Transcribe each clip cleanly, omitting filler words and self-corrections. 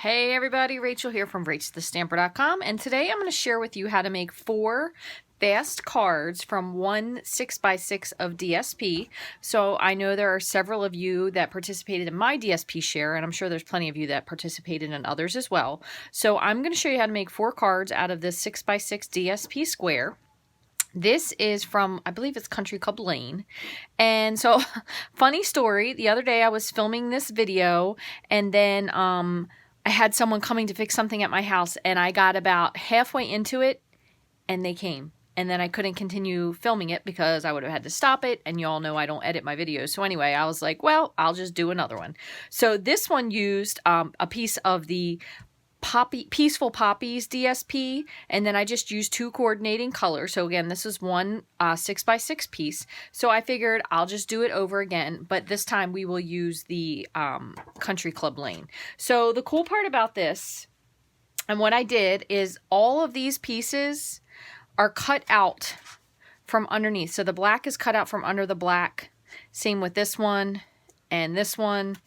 Hey everybody, Rachel here from Rachthestamper.com, and today I'm going to share with you how to make 4 fast cards from one 6x6 of DSP. So I know there are several of you that participated in my DSP share, and I'm sure there's plenty of you that participated in others as well. So I'm going to show you how to make 4 cards out of this 6x6 DSP square. This is from, I believe it's Country Club Lane. And so, funny story, the other day I was filming this video, and then I had someone coming to fix something at my house, and I got about halfway into it, and they came. And then I couldn't continue filming it because I would have had to stop it, and you all know I don't edit my videos. So anyway, I was like, well, I'll just do another one. So this one used a piece of the Peaceful Poppies DSP, and then I just used 2 coordinating colors. So again, this is one 6x6 piece. So I figured I'll just do it over again, but this time we will use the Country Club Lane. So the cool part about this, and what I did, is all of these pieces are cut out from underneath. So the black is cut out from under the black. Same with this one and this one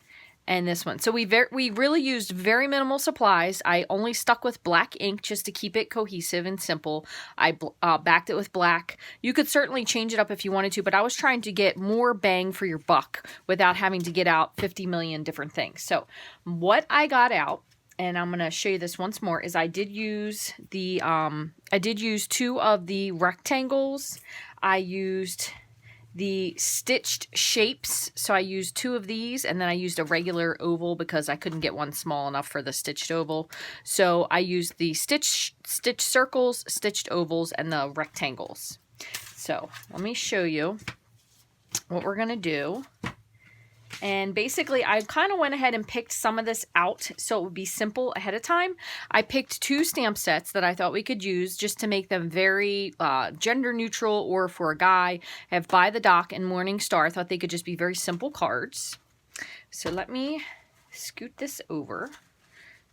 and this one. So we really used very minimal supplies. I only stuck with black ink just to keep it cohesive and simple. I backed it with black. You could certainly change it up if you wanted to, but I was trying to get more bang for your buck without having to get out 50 million different things. So what I got out, and I'm going to show you this once more, is I did use 2 of the rectangles. I used the stitched shapes, so I used 2 of these, and then I used a regular oval because I couldn't get one small enough for the stitched oval. So I used the stitched circles, stitched ovals, and the rectangles. So let me show you what we're gonna do. And basically, I kind of went ahead and picked some of this out so it would be simple ahead of time. I picked 2 stamp sets that I thought we could use just to make them very gender neutral, or for a guy. I have By the Dock and Morning Star. I thought they could just be very simple cards. So let me scoot this over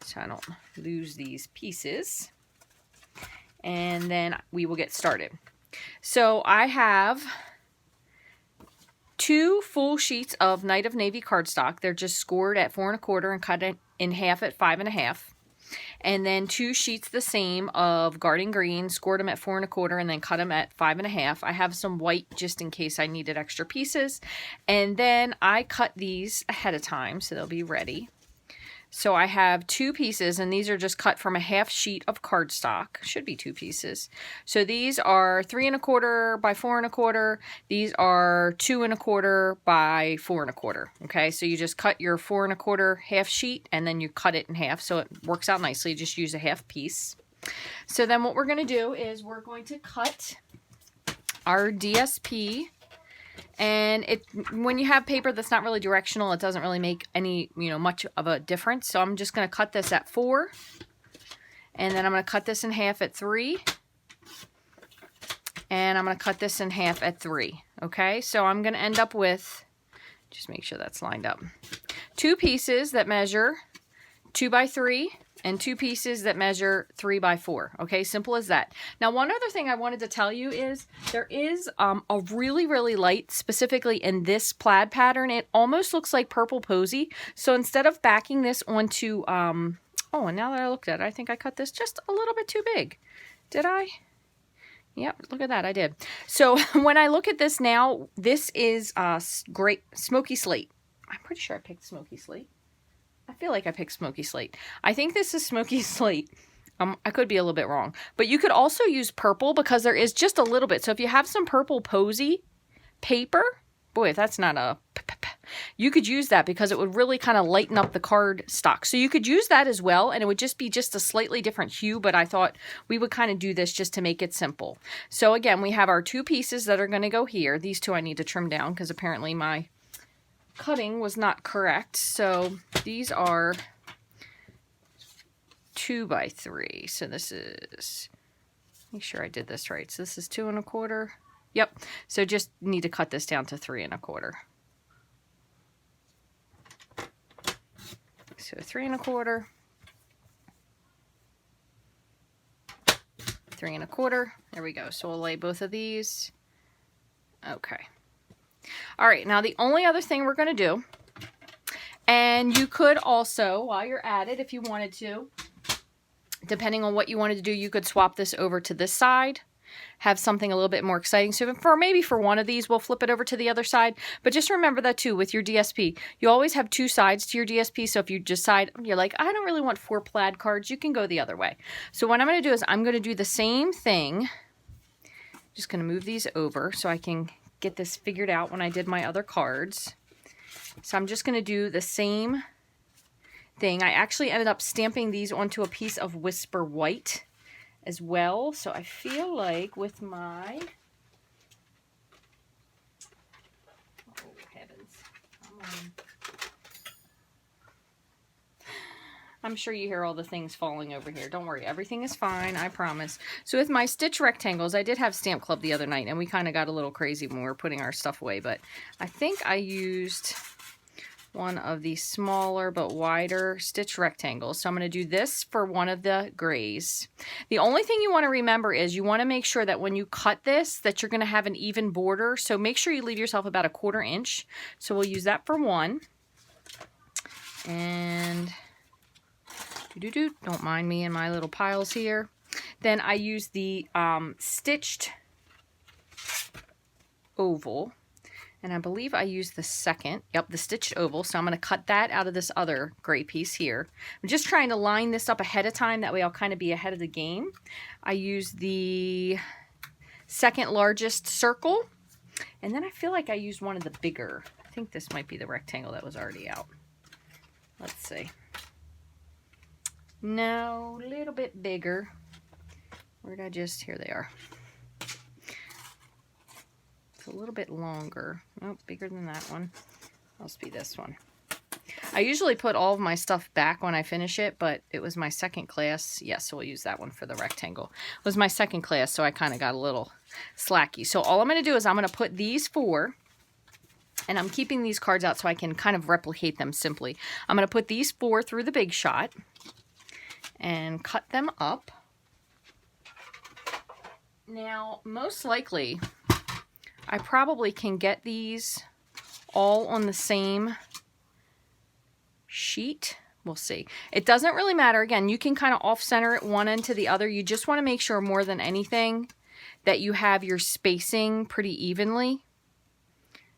so I don't lose these pieces. And then we will get started. So I have 2 full sheets of Night of Navy cardstock. They're just scored at 4 1/4 and cut it in half at 5 1/2. And then 2 sheets the same of Garden Green, scored them at 4 1/4 and then cut them at 5 1/2. I have some white just in case I needed extra pieces. And then I cut these ahead of time so they'll be ready. So I have 2 pieces, and these are just cut from a half sheet of cardstock. Should be 2 pieces. So these are 3 1/4 by 4 1/4. These are 2 1/4 by 4 1/4. Okay, so you just cut your 4 1/4 half sheet, and then you cut it in half, so it works out nicely. Just use a half piece. So then what we're going to do is we're going to cut our DSP. And when you have paper that's not really directional, it doesn't really make any, much of a difference. So I'm just going to cut this at 4. And then I'm going to cut this in half at 3. And I'm going to cut this in half at 3. Okay, so I'm going to end up with, just make sure that's lined up, 2 pieces that measure 2 by 3. And 2 pieces that measure 3 by 4. Okay, simple as that. Now, one other thing I wanted to tell you is there is a really, really light, specifically in this plaid pattern. It almost looks like Purple Posy. So instead of backing this onto, oh, and now that I looked at it, I think I cut this just a little bit too big. Did I? Yep, look at that, I did. So when I look at this now, this is great Smoky Slate. I'm pretty sure I picked Smoky Slate. I feel like I picked Smoky Slate. I think this is Smoky Slate. I could be a little bit wrong. But you could also use purple because there is just a little bit. So if you have some Purple Posy paper, boy, if that's not a... you could use that because it would really kind of lighten up the card stock. So you could use that as well, and it would just be just a slightly different hue, but I thought we would kind of do this just to make it simple. So again, we have our 2 pieces that are going to go here. These 2 I need to trim down because apparently my cutting was not correct. So these are 2 by 3. So this is, make sure I did this right. So this is 2 1/4. Yep. So just need to cut this down to 3 1/4. So 3 1/4. 3 1/4. There we go. So we'll lay both of these. Okay. All right, now the only other thing we're going to do, And you could also, while you're at it, if you wanted to, depending on what you wanted to do, you could swap this over to this side, have something a little bit more exciting. So maybe for one of these, we'll flip it over to the other side. But just remember that too with your DSP. You always have two sides to your DSP. So if you decide, you're like, I don't really want 4 plaid cards, you can go the other way. So what I'm going to do is I'm going to do the same thing. Just going to move these over so I can get this figured out when I did my other cards. So I'm just going to do the same thing. I actually ended up stamping these onto a piece of Whisper White as well. So I feel like with my, oh heavens, come on. I'm sure you hear all the things falling over here. Don't worry, everything is fine, I promise. So with my stitch rectangles, I did have Stamp Club the other night, and we kind of got a little crazy when we were putting our stuff away, but I think I used one of the smaller but wider stitch rectangles. So I'm going to do this for one of the grays. The only thing you want to remember is you want to make sure that when you cut this, that you're going to have an even border. So make sure you leave yourself about 1/4 inch. So we'll use that for one. And don't mind me in my little piles here. Then I use the stitched oval. And I believe I used the second, the stitched oval. So I'm going to cut that out of this other gray piece here. I'm just trying to line this up ahead of time. That way I'll kind of be ahead of the game. I use the second largest circle. And then I feel like I used one of the bigger. I think this might be the rectangle that was already out. Let's see. No, a little bit bigger. Where did I just, here they are. It's a little bit longer. Oh, bigger than that one. Must be this one. I usually put all of my stuff back when I finish it, but it was my second class. Yes, so we'll use that one for the rectangle. It was my second class, so I kind of got a little slacky. So all I'm going to do is I'm going to put these 4, and I'm keeping these cards out so I can kind of replicate them simply. I'm going to put these 4 through the Big Shot and cut them up. Now, most likely, I probably can get these all on the same sheet. We'll see. It doesn't really matter. Again, you can kind of off-center it one end to the other. You just want to make sure more than anything that you have your spacing pretty evenly.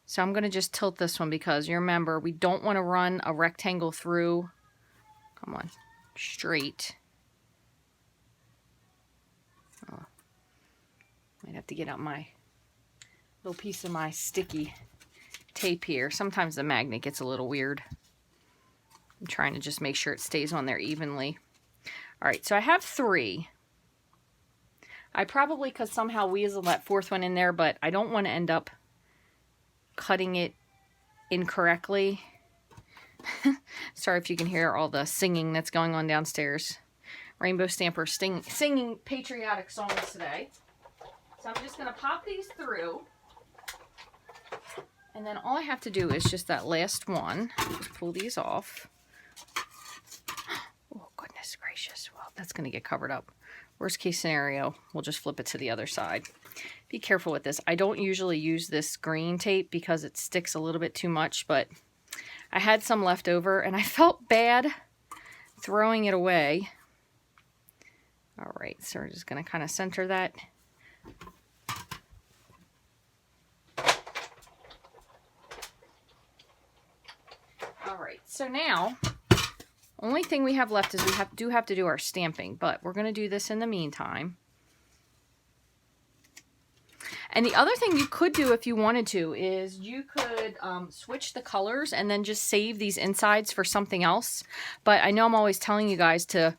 So I'm going to just tilt this one because you remember we don't want to run a rectangle through. Come on, straight. Oh, might have to get out my little piece of my sticky tape here. Sometimes the magnet gets a little weird. I'm trying to just make sure it stays on there evenly. All right, so I have 3. I probably could somehow weasel that 4th one in there, but I don't want to end up cutting it incorrectly. Sorry if you can hear all the singing that's going on downstairs. Rainbow Stamper singing patriotic songs today. So I'm just going to pop these through. And then all I have to do is just that last one. Just pull these off. Oh, goodness gracious. Well, that's going to get covered up. Worst case scenario, we'll just flip it to the other side. Be careful with this. I don't usually use this green tape because it sticks a little bit too much, but I had some left over and I felt bad throwing it away. All right, so we're just going to kind of center that. Alright, so now, only thing we have left is we do have to do our stamping, but we're going to do this in the meantime. And the other thing you could do if you wanted to is you could switch the colors and then just save these insides for something else. But I know I'm always telling you guys to,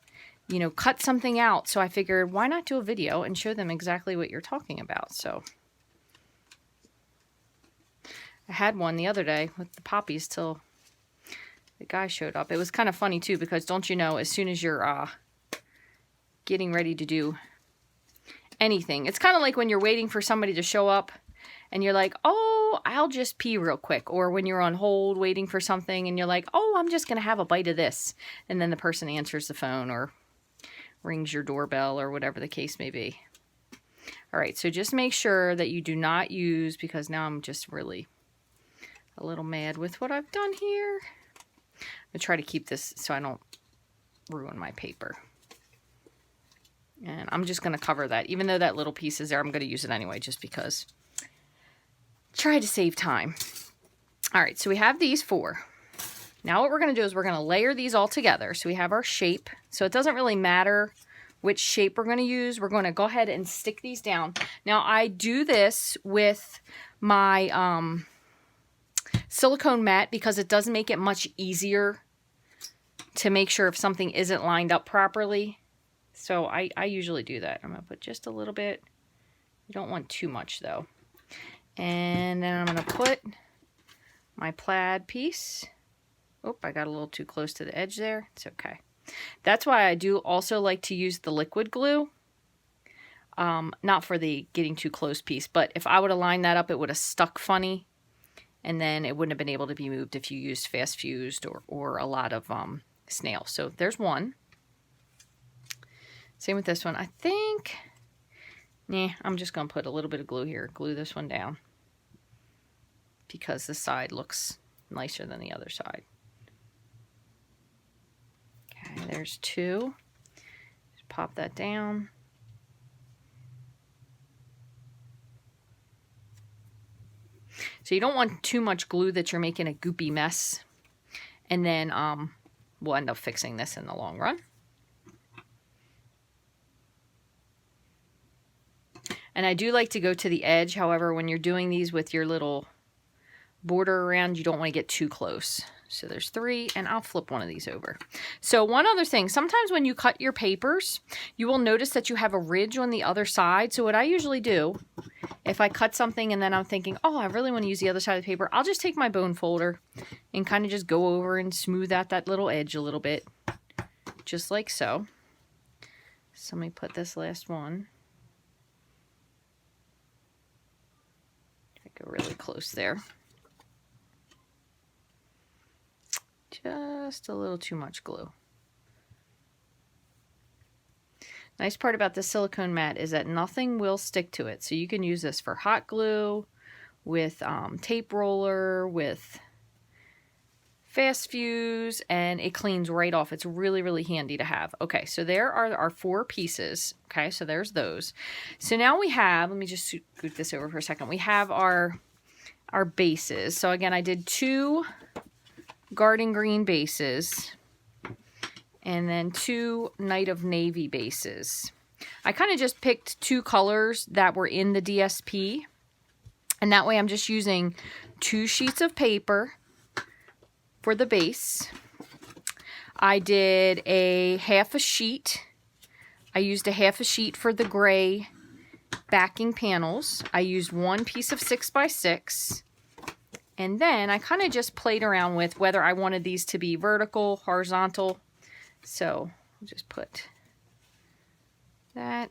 you know, cut something out. So I figured, why not do a video and show them exactly what you're talking about. So I had one the other day with the poppies till the guy showed up. It was kind of funny too, because don't you know, as soon as you're getting ready to do anything, it's kind of like when you're waiting for somebody to show up and you're like, oh, I'll just pee real quick. Or when you're on hold waiting for something and you're like, oh, I'm just going to have a bite of this. And then the person answers the phone or rings your doorbell or whatever the case may be. All right, so just make sure that you do not use, because now I'm just really a little mad with what I've done here. I'm going to try to keep this so I don't ruin my paper. And I'm just going to cover that. Even though that little piece is there, I'm going to use it anyway just because. Try to save time. All right, so we have these 4. Now what we're going to do is we're going to layer these all together. So we have our shape. So it doesn't really matter which shape we're going to use. We're going to go ahead and stick these down. Now I do this with my silicone mat because it does make it much easier to make sure if something isn't lined up properly. So I usually do that. I'm going to put just a little bit. You don't want too much though. And then I'm going to put my plaid piece. Oh, I got a little too close to the edge there. It's okay. That's why I do also like to use the liquid glue. Not for the getting too close piece, but if I would have lined that up, it would have stuck funny. And then it wouldn't have been able to be moved if you used fast fused or a lot of snail. So there's one. Same with this one. I think, I'm just going to put a little bit of glue here. Glue this one down. Because this side looks nicer than the other side. Okay, there's 2. Just pop that down. So you don't want too much glue that you're making a goopy mess. And then we'll end up fixing this in the long run. And I do like to go to the edge. However, when you're doing these with your little border around, you don't want to get too close. So there's 3, and I'll flip one of these over. So one other thing, sometimes when you cut your papers, you will notice that you have a ridge on the other side. So what I usually do, if I cut something and then I'm thinking, oh, I really want to use the other side of the paper, I'll just take my bone folder and kind of just go over and smooth out that little edge a little bit, just like so. So let me put this last one. Go really close there. Just a little too much glue. Nice part about the silicone mat is that nothing will stick to it. So you can use this for hot glue, with tape roller, with fast fuse, and it cleans right off. It's really, really handy to have. Okay, so there are our 4 pieces. Okay, so there's those. So now we have, let me just scoot this over for a second. We have our bases. So again, I did 2 garden green bases and then 2 Night of Navy bases. I kind of just picked 2 colors that were in the DSP, and that way I'm just using 2 sheets of paper for the base. I did a half a sheet. I used a half a sheet for the gray backing panels. I used 1 piece of 6x6. And then I kind of just played around with whether I wanted these to be vertical, horizontal. So I'll just put that.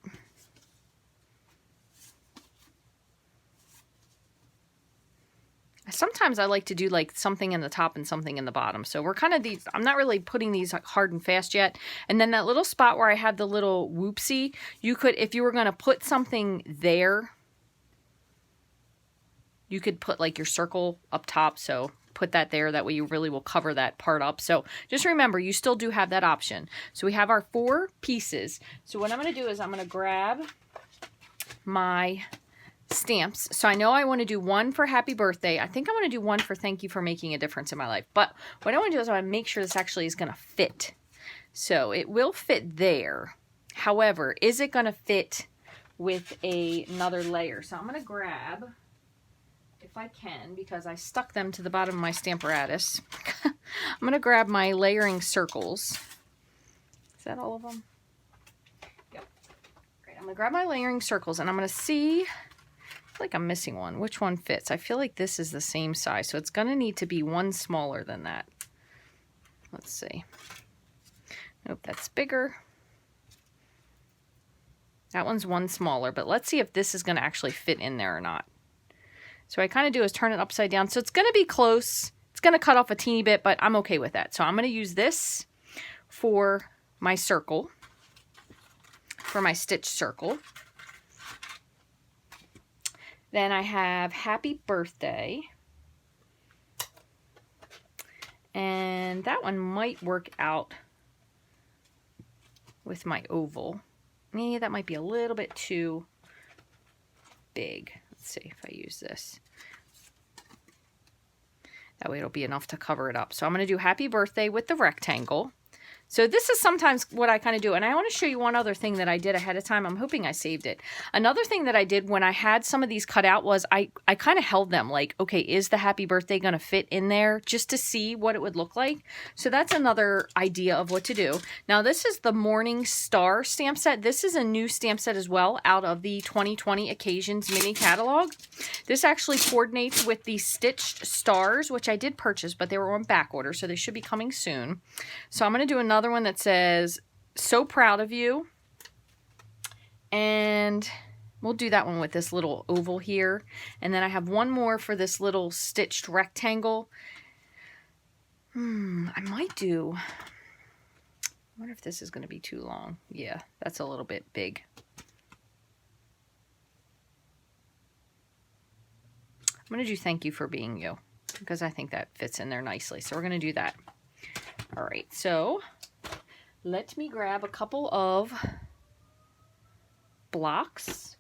Sometimes I like to do like something in the top and something in the bottom. So we're kind of these, I'm not really putting these hard and fast yet. And then that little spot where I had the little whoopsie, you could, if you were going to put something there, you could put like your circle up top. So put that there. That way you really will cover that part up. So just remember, you still do have that option. So we have our 4 pieces. So what I'm going to do is I'm going to grab my stamps. So I know I want to do 1 for happy birthday. I think I want to do 1 for thank you for making a difference in my life. But what I want to do is I want to make sure this actually is going to fit. So it will fit there. However, is it going to fit with another layer? So I'm going to grab, if I can, because I stuck them to the bottom of my Stamparatus, I'm going to grab my layering circles. Is that all of them? Yep. Great. I'm going to grab my layering circles and I'm going to see, I feel like I'm missing one. Which one fits? I feel like this is the same size, so it's going to need to be 1 smaller than that. Let's see. Nope, that's bigger. That one's 1 smaller, but let's see if this is going to actually fit in there or not. So what I kind of do is turn it upside down. So it's going to be close. It's going to cut off a teeny bit, but I'm okay with that. So I'm going to use this for my circle, for my stitch circle. Then I have happy birthday. And that one might work out with my oval. Yeah, that might be a little bit too big. Let's see if I use this. That way it'll be enough to cover it up. So I'm going to do happy birthday with the rectangle. So this is sometimes what I kind of do. And I want to show you one other thing that I did ahead of time. I'm hoping I saved it. Another thing that I did when I had some of these cut out was I kind of held them like, okay, is the happy birthday going to fit in there, just to see what it would look like? So that's another idea of what to do. Now this is the Morning Star stamp set. This is a new stamp set as well out of the 2020 Occasions mini catalog. This actually coordinates with the stitched stars, which I did purchase, but they were on back order, so they should be coming soon. So I'm going to do another one that says, so proud of you. And we'll do that one with this little oval here. And then I have one more for this little stitched rectangle. I might do, I wonder if this is going to be too long. Yeah, that's a little bit big. I'm going to do thank you for being you, because I think that fits in there nicely. So we're going to do that. All right, so let me grab a couple of blocks.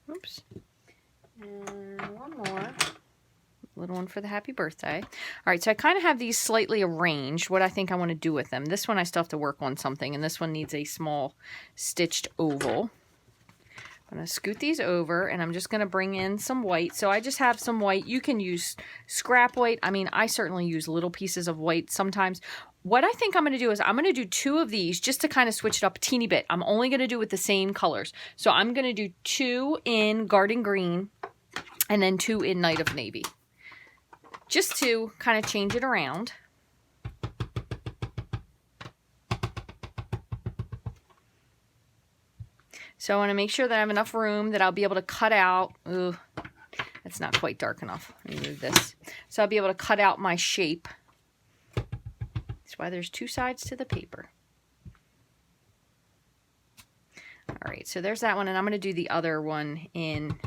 Oops. And one more. Little one for the happy birthday. All right, so I kind of have these slightly arranged, what I think I want to do with them. This one I still have to work on something, and this one needs a small stitched oval. I'm going to scoot these over, and I'm just going to bring in some white. So I just have some white. You can use scrap white. I mean, I certainly use little pieces of white sometimes. What I think I'm going to do is I'm going to do 2 of these just to kind of switch it up a teeny bit. I'm only going to do with the same colors. So I'm going to do 2 in Garden Green and then 2 in Night of Navy, just to kind of change it around. So I want to make sure that I have enough room that I'll be able to cut out. Ooh, that's not quite dark enough. Let me move this. So I'll be able to cut out my shape. That's why there's 2 sides to the paper. All right, so there's that one, and I'm going to do the other one in,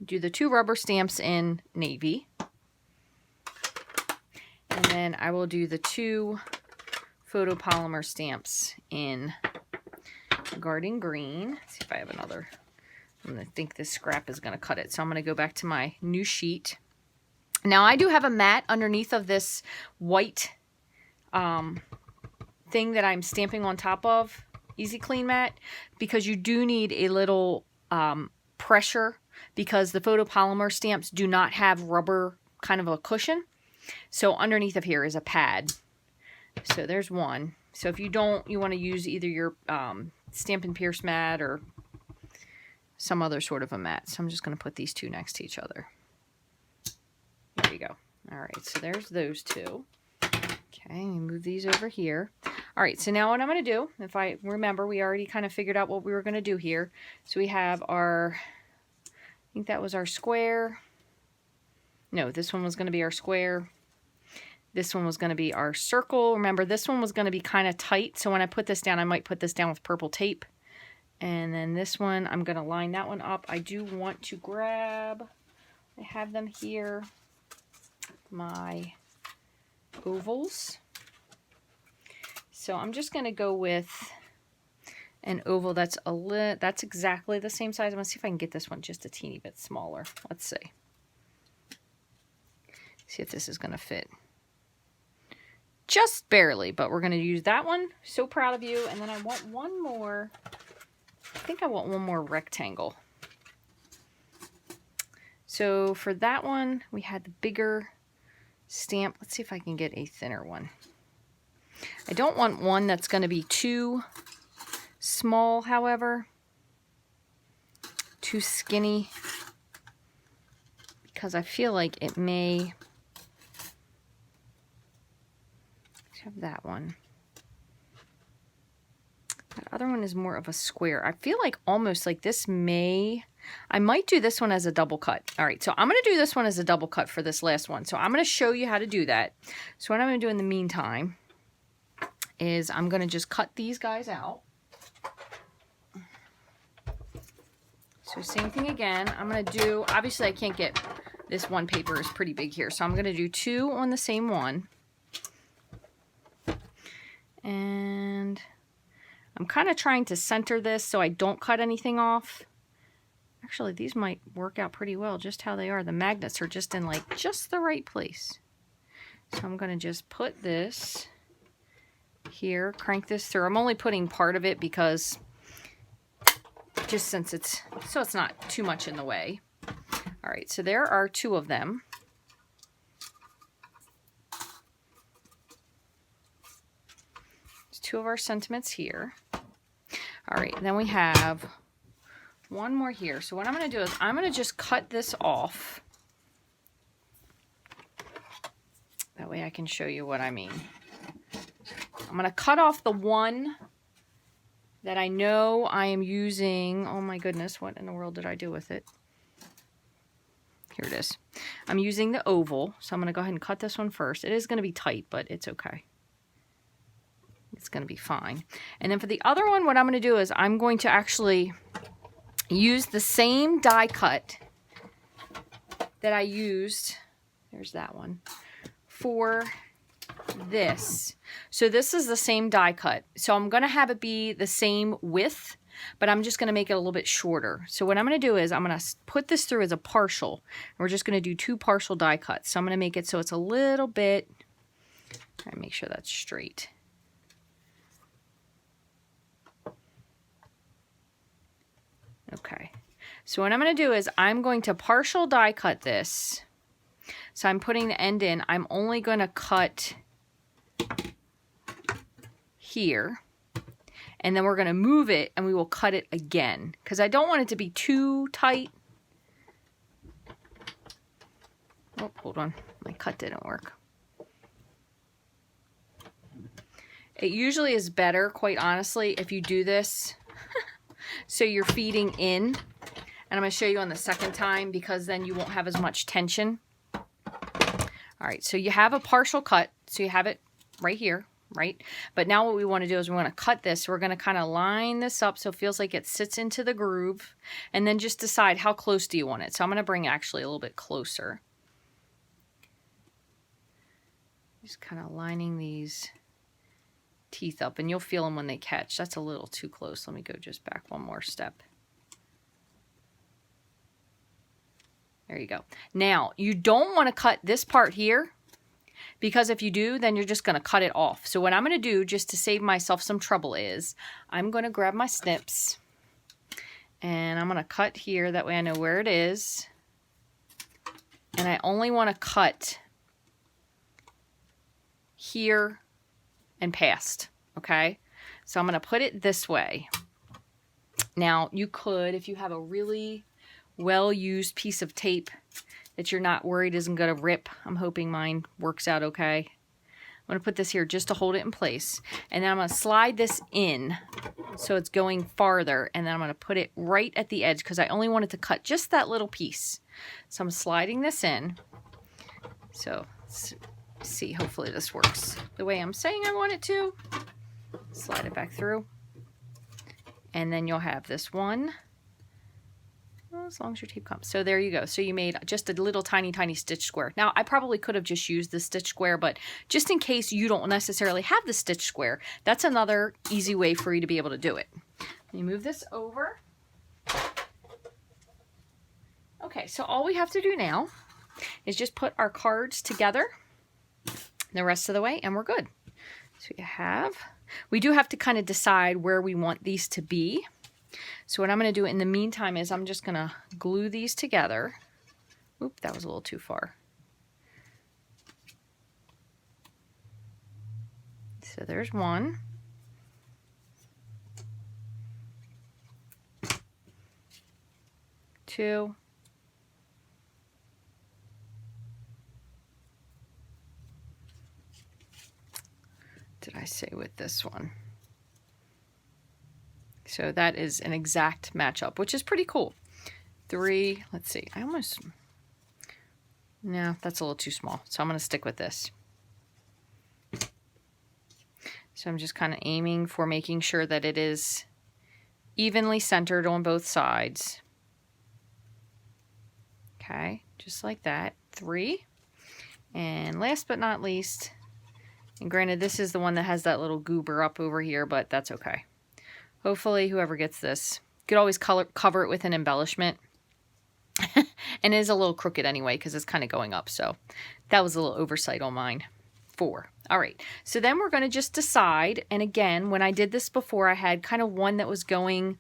do the 2 rubber stamps in navy. And then I will do the 2 photopolymer stamps in Garden Green. Let's see if I have another. I'm going to think this scrap is going to cut it. So I'm going to go back to my new sheet. Now I do have a mat underneath of this white thing that I'm stamping on top of, Easy Clean mat, because you do need a little pressure, because the photopolymer stamps do not have rubber kind of a cushion. So underneath of here is a pad. So there's one. So if you don't, you want to use either your Stampin' Pierce mat or some other sort of a mat. So I'm just going to put these 2 next to each other. There you go. All right, so there's those 2. Okay, move these over here. All right, so now what I'm going to do, if I remember, we already kind of figured out what we were going to do here. So we have our, I think that was our square. No, this one was going to be our square. This one was going to be our circle. Remember, this one was going to be kind of tight. So when I put this down, I might put this down with purple tape. And then this one, I'm going to line that one up. I do want to grab, I have them here, my ovals. So I'm just going to go with an oval that's that's exactly the same size. I'm going to see if I can get this one just a teeny bit smaller. Let's see. See if this is going to fit. Just barely, but we're going to use that one. So proud of you. And then I want one more. I think I want one more rectangle. So for that one, we had the bigger stamp. Let's see if I can get a thinner one. I don't want one that's going to be too small, however. Too skinny. Because I feel like it may... have that one. That other one is more of a square. I feel like almost like this may... I might do this one as a double cut. All right, so I'm going to do this one as a double cut for this last one. So I'm going to show you how to do that. So what I'm going to do in the meantime is I'm going to just cut these guys out. So So same thing again. I'm going to do, obviously I can't get, this one paper is pretty big here, so I'm going to do 2 on the same one. And I'm kind of trying to center this so I don't cut anything off. Actually, these might work out pretty well just how they are. The magnets are just in like just the right place. So I'm going to just put this here, crank this through. I'm only putting part of it because just since it's, so it's not too much in the way. All right, so there are 2 of them. There's 2 of our sentiments here. All right, then we have 1 more here. So what I'm going to do is I'm going to just cut this off. That way I can show you what I mean. I'm going to cut off the one that I know I am using. Oh my goodness, what in the world did I do with it? Here it is. I'm using the oval, so I'm going to go ahead and cut this one first. It is going to be tight, but it's okay. It's going to be fine. And then for the other one, what I'm going to do is I'm going to actually use the same die cut that I used, there's that one, for this. So this is the same die cut. So I'm going to have it be the same width, but I'm just going to make it a little bit shorter. So what I'm going to do is I'm going to put this through as a partial. And we're just going to do 2 partial die cuts. So I'm going to make it so it's a little bit, try to make sure that's straight. Okay, so what I'm going to do is I'm going to partial die cut this. So I'm putting the end in. I'm only going to cut here. And then we're going to move it and we will cut it again. Because I don't want it to be too tight. Oh, hold on. My cut didn't work. It usually is better, quite honestly, if you do this so you're feeding in. And I'm going to show you on the second time because then you won't have as much tension. All right, so you have a partial cut. So you have it right here, right? But now what we want to do is we want to cut this. We're going to kind of line this up so it feels like it sits into the groove. And then just decide how close do you want it. So I'm going to bring actually a little bit closer. Just kind of lining these teeth up, and you'll feel them when they catch. That's a little too close. Let me go just back one more step. There you go. Now, you don't want to cut this part here, because if you do, then you're just going to cut it off. So what I'm going to do, just to save myself some trouble, is I'm going to grab my snips, and I'm going to cut here. That way I know where it is. And I only want to cut here and past, okay? So I'm going to put it this way. Now, you could, if you have a really well-used piece of tape that you're not worried isn't going to rip. I'm hoping mine works out okay. I'm going to put this here just to hold it in place. And then I'm going to slide this in so it's going farther. And then I'm going to put it right at the edge because I only wanted to cut just that little piece. So I'm sliding this in. So let's see, hopefully this works the way I'm saying I want it to. Slide it back through. And then you'll have this one. Well, as long as your tape comes. So there you go. So you made just a little tiny, tiny stitch square. Now, I probably could have just used the stitch square, but just in case you don't necessarily have the stitch square, that's another easy way for you to be able to do it. Let me move this over. Okay, so all we have to do now is just put our cards together the rest of the way, and we're good. So we do have to kind of decide where we want these to be. So what I'm going to do in the meantime is I'm just going to glue these together. Oop, that was a little too far. So there's one. Two. Did I say with this one? So that is an exact matchup, which is pretty cool. 3, let's see, no, that's a little too small. So I'm going to stick with this. So I'm just kind of aiming for making sure that it is evenly centered on both sides. Okay, just like that. 3. And last but not least, and granted this is the one that has that little goober up over here, but that's okay. Hopefully whoever gets this, you could always cover it with an embellishment. And it is a little crooked anyway because it's kind of going up, so that was a little oversight on mine. 4. All right, so then we're going to just decide, and again, when I did this before, I had kind of one that was going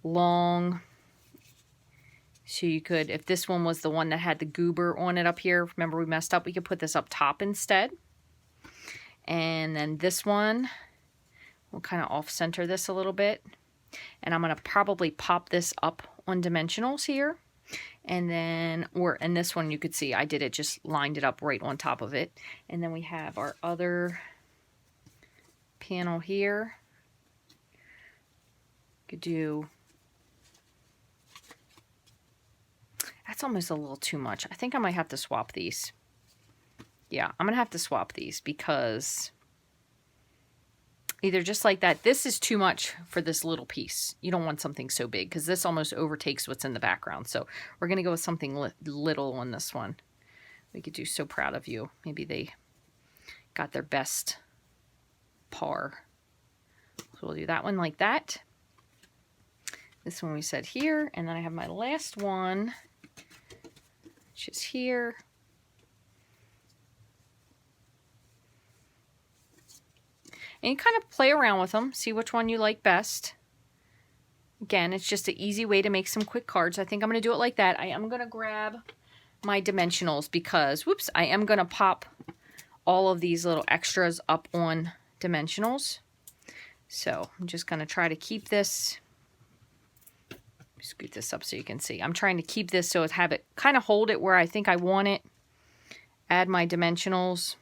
long. So you could, if this one was the one that had the goober on it up here, remember we messed up, we could put this up top instead. And then this one, we'll kind of off-center this a little bit. And I'm going to probably pop this up on dimensionals here. And then, and this one you could see, I did it, just lined it up right on top of it. And then we have our other panel here. Could do, that's almost a little too much. I think I might have to swap these. Yeah, I'm going to have to swap these because either just like that, this is too much for this little piece. You don't want something so big because this almost overtakes what's in the background. So we're going to go with something little on this one. We could do So Proud of You. Maybe they got their best par. So we'll do that one like that. This one we said here. And then I have my last one, which is here. And you kind of play around with them, see which one you like best. Again, it's just an easy way to make some quick cards. I think I'm going to do it like that. I am going to grab my dimensionals because, whoops, I am going to pop all of these little extras up on dimensionals. So I'm just going to try to keep this, scoot this up so you can see. I'm trying to keep this so have it kind of hold it where I think I want it. Add my dimensionals.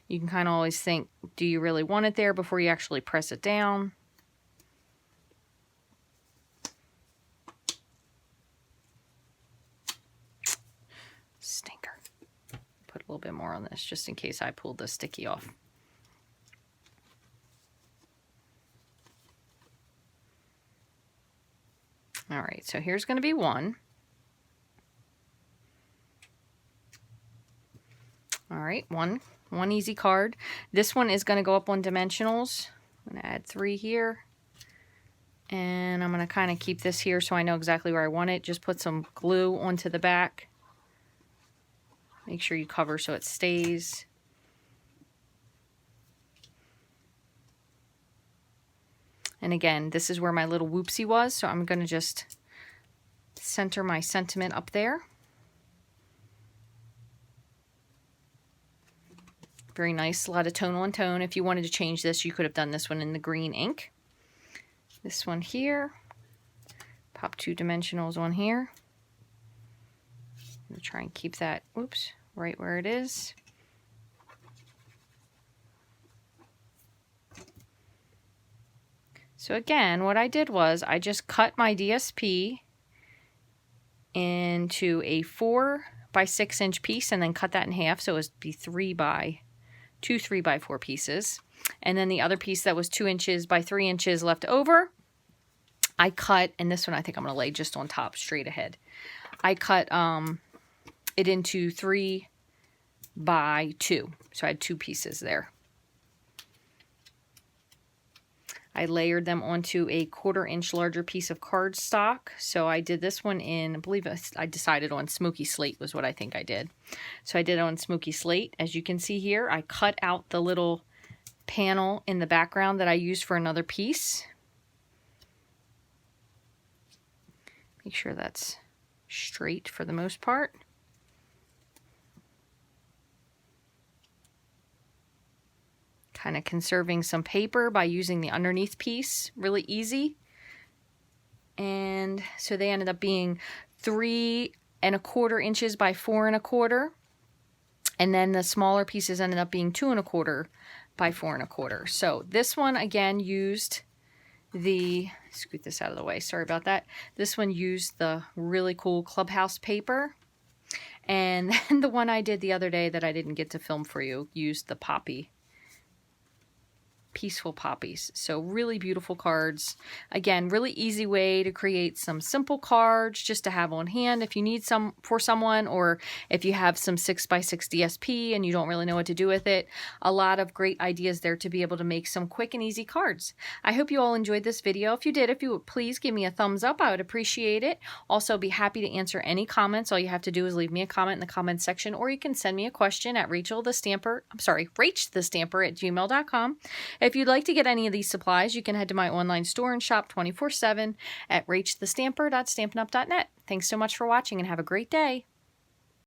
You can kind of always think, do you really want it there before you actually press it down? Stinker. Put a little bit more on this just in case I pulled the sticky off. All right, so here's going to be one. All right, one easy card. This one is going to go up on dimensionals. I'm going to add 3 here. And I'm going to kind of keep this here so I know exactly where I want it. Just put some glue onto the back. Make sure you cover so it stays. And again, this is where my little whoopsie was, so I'm going to just center my sentiment up there. Very nice, a lot of tonal and tone. If you wanted to change this, you could have done this one in the green ink. This one here, pop 2 dimensionals on here. I'm going to try and keep that, oops, right where it is. So again, what I did was I just cut my DSP into a 4 by 6 inch piece and then cut that in half so it would be 2 3x4 pieces. And then the other piece that was 2 inches by 3 inches left over, I cut, and this one I think I'm going to lay just on top straight ahead. I cut it into 3 by 2. So I had 2 pieces there. I layered them onto a 1/4 inch larger piece of cardstock. So I did this one in, I believe I decided on Smoky Slate was what I think I did. So I did it on Smoky Slate. As you can see here, I cut out the little panel in the background that I used for another piece. Make sure that's straight for the most part. Kind of conserving some paper by using the underneath piece. Really easy. And so they ended up being 3 1/4 inches by 4 1/4. And then the smaller pieces ended up being 2 1/4 by 4 1/4. So this one again used the, scoot this out of the way, sorry about that. This one used the really cool Clubhouse paper. And then the one I did the other day that I didn't get to film for you used the poppy Peaceful Poppies. So really beautiful cards. Again, really easy way to create some simple cards just to have on hand if you need some for someone, or if you have some 6x6 DSP and you don't really know what to do with it. A lot of great ideas there to be able to make some quick and easy cards. I hope you all enjoyed this video. If you did, if you would please give me a thumbs up, I would appreciate it. Also, be happy to answer any comments. All you have to do is leave me a comment in the comments section, or you can send me a question at rachthestamper@gmail.com. If you'd like to get any of these supplies, you can head to my online store and shop 24/7 at rachthestamper.stampinup.net. Thanks so much for watching and have a great day.